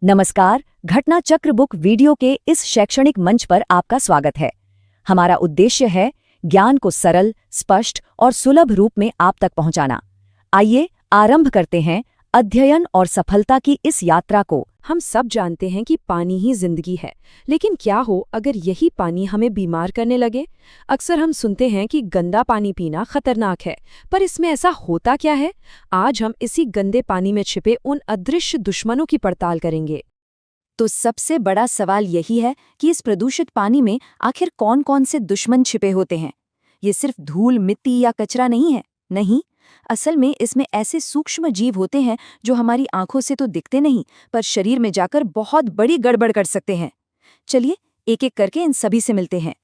नमस्कार, घटना चक्र बुक वीडियो के इस शैक्षणिक मंच पर आपका स्वागत है। हमारा उद्देश्य है ज्ञान को सरल, स्पष्ट और सुलभ रूप में आप तक पहुंचाना। आइए आरंभ करते हैं अध्ययन और सफलता की इस यात्रा को। हम सब जानते हैं कि पानी ही जिंदगी है, लेकिन क्या हो अगर यही पानी हमें बीमार करने लगे? अक्सर हम सुनते हैं कि गंदा पानी पीना खतरनाक है, पर इसमें ऐसा होता क्या है? आज हम इसी गंदे पानी में छिपे उन अदृश्य दुश्मनों की पड़ताल करेंगे। तो सबसे बड़ा सवाल यही है कि इस प्रदूषित पानी में आखिर कौन-कौन से दुश्मन छिपे होते हैं। ये सिर्फ धूल, मिट्टी या कचरा नहीं है। नहीं, असल में इसमें ऐसे सूक्ष्म जीव होते हैं जो हमारी आंखों से तो दिखते नहीं, पर शरीर में जाकर बहुत बड़ी गड़बड़ कर सकते हैं। चलिए एक एक करके इन सभी से मिलते हैं।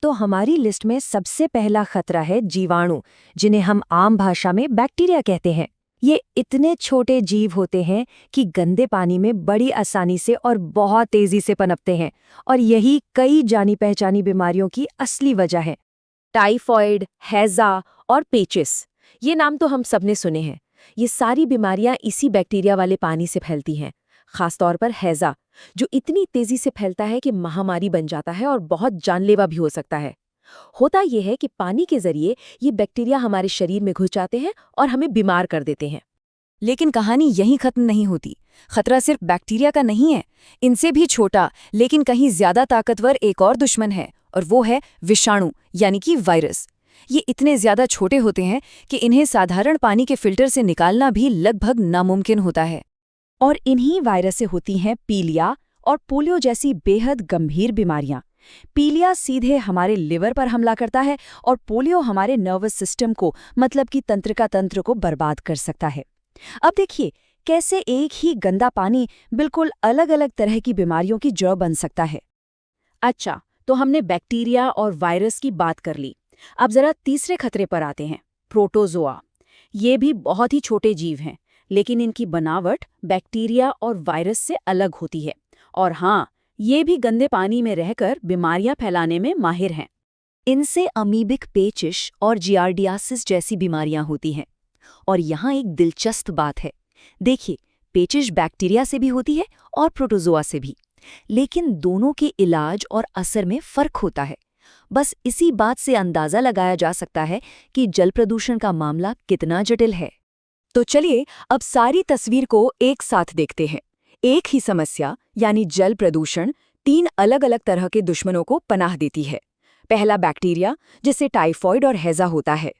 तो हमारी लिस्ट में सबसे पहला खतरा है जीवाणु, जिन्हें हम आम भाषा में बैक्टीरिया कहते हैं। ये इतने छोटे जीव होते हैं कि गंदे पानी में बड़ी आसानी से और बहुत तेजी से पनपते हैं, और यही कई जानी पहचानी बीमारियों की असली वजह है। टाइफॉइड, हैजा और पेचिस, ये नाम तो हम सबने सुने हैं। ये सारी बीमारियां इसी बैक्टीरिया वाले पानी से फैलती हैं। खासतौर पर हैजा, जो इतनी तेजी से फैलता है कि महामारी बन जाता है और बहुत जानलेवा भी हो सकता है। होता यह है कि पानी के जरिए ये बैक्टीरिया हमारे शरीर में घुस जाते हैं और हमें बीमार कर देते हैं। लेकिन कहानी यहीं खत्म नहीं होती। खतरा सिर्फ बैक्टीरिया का नहीं है। इनसे भी छोटा लेकिन कहीं ज्यादा ताकतवर एक और दुश्मन है, और वो है विषाणु, यानी कि वायरस। ये इतने ज्यादा छोटे होते हैं कि इन्हें साधारण पानी के फिल्टर से निकालना भी लगभग नामुमकिन होता है। और इन्हीं वायरस से होती हैं पीलिया और पोलियो जैसी बेहद गंभीर बीमारियां। पीलिया सीधे हमारे लिवर पर हमला करता है और पोलियो हमारे नर्वस सिस्टम को, मतलब कि तंत्रिका तंत्र को बर्बाद कर सकता है। अब देखिए कैसे एक ही गंदा पानी बिल्कुल अलग अलग तरह की बीमारियों की जड़ बन सकता है। अच्छा, तो हमने बैक्टीरिया और वायरस की बात कर ली। अब जरा तीसरे खतरे पर आते हैं, प्रोटोजोआ। ये भी बहुत ही छोटे जीव हैं, लेकिन इनकी बनावट बैक्टीरिया और वायरस से अलग होती है। और हाँ, ये भी गंदे पानी में रहकर बीमारियां फैलाने में माहिर हैं। इनसे अमीबिक पेचिश और जियार्डियासिस जैसी बीमारियां होती हैं। और यहाँ एक दिलचस्प बात है। देखिए, पेचिश बैक्टीरिया से भी होती है और प्रोटोजोआ से भी, लेकिन दोनों के इलाज और असर में फर्क होता है। बस इसी बात से अंदाजा लगाया जा सकता है कि जल प्रदूषण का मामला कितना जटिल है। तो चलिए अब सारी तस्वीर को एक साथ देखते हैं। एक ही समस्या यानी जल प्रदूषण 3 अलग अलग तरह के दुश्मनों को पनाह देती है। पहला बैक्टीरिया, जिससे टाइफॉइड और हैजा होता है।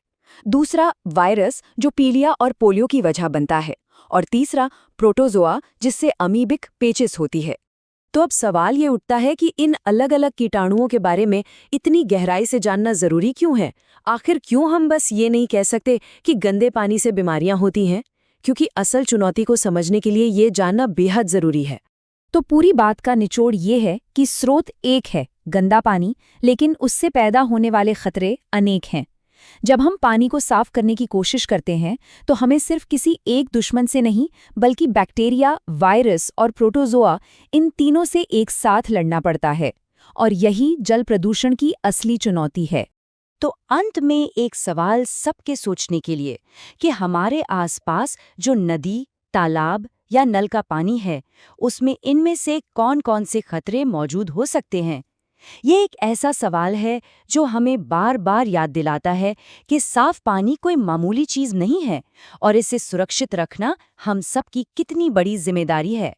दूसरा वायरस, जो पीलिया और पोलियो की वजह बनता है। और तीसरा प्रोटोजोआ, जिससे अमीबिक पेचिस होती है। तो अब सवाल ये उठता है कि इन अलग अलग कीटाणुओं के बारे में इतनी गहराई से जानना जरूरी क्यों है? आखिर क्यों हम बस ये नहीं कह सकते कि गंदे पानी से बीमारियां होती हैं? क्योंकि असल चुनौती को समझने के लिए ये जानना बेहद जरूरी है। तो पूरी बात का निचोड़ ये है कि स्रोत एक है, गंदा पानी, लेकिन उससे पैदा होने वाले खतरे अनेक हैं। जब हम पानी को साफ करने की कोशिश करते हैं तो हमें सिर्फ किसी एक दुश्मन से नहीं, बल्कि बैक्टीरिया, वायरस और प्रोटोजोआ, इन तीनों से एक साथ लड़ना पड़ता है। और यही जल प्रदूषण की असली चुनौती है। तो अंत में एक सवाल सबके सोचने के लिए कि हमारे आसपास जो नदी, तालाब या नल का पानी है, उसमें इनमें से कौन-कौन से खतरे मौजूद हो सकते हैं? ये एक ऐसा सवाल है जो हमें बार बार याद दिलाता है कि साफ पानी कोई मामूली चीज नहीं है, और इसे सुरक्षित रखना हम सब की कितनी बड़ी जिम्मेदारी है।